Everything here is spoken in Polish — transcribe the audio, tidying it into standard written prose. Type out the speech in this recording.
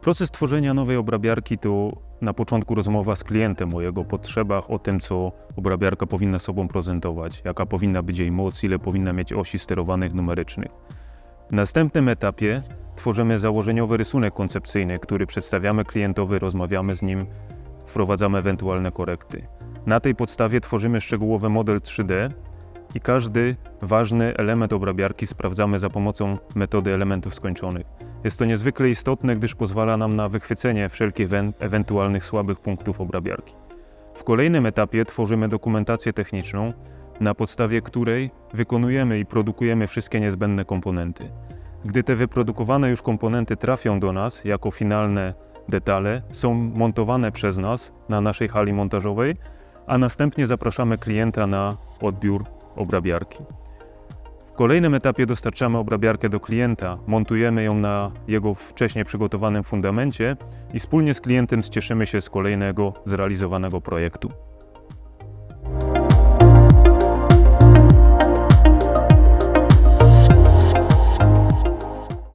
Proces tworzenia nowej obrabiarki to na początku rozmowa z klientem o jego potrzebach, o tym, co obrabiarka powinna sobą prezentować, jaka powinna być jej moc, ile powinna mieć osi sterowanych numerycznych. W następnym etapie tworzymy założeniowy rysunek koncepcyjny, który przedstawiamy klientowi, rozmawiamy z nim, wprowadzamy ewentualne korekty. Na tej podstawie tworzymy szczegółowy model 3D i każdy ważny element obrabiarki sprawdzamy za pomocą metody elementów skończonych. Jest to niezwykle istotne, gdyż pozwala nam na wychwycenie wszelkich ewentualnych słabych punktów obrabiarki. W kolejnym etapie tworzymy dokumentację techniczną, na podstawie której wykonujemy i produkujemy wszystkie niezbędne komponenty. Gdy te wyprodukowane już komponenty trafią do nas jako finalne detale, są montowane przez nas na naszej hali montażowej, a następnie zapraszamy klienta na odbiór obrabiarki. W kolejnym etapie dostarczamy obrabiarkę do klienta, montujemy ją na jego wcześniej przygotowanym fundamencie i wspólnie z klientem cieszymy się z kolejnego zrealizowanego projektu.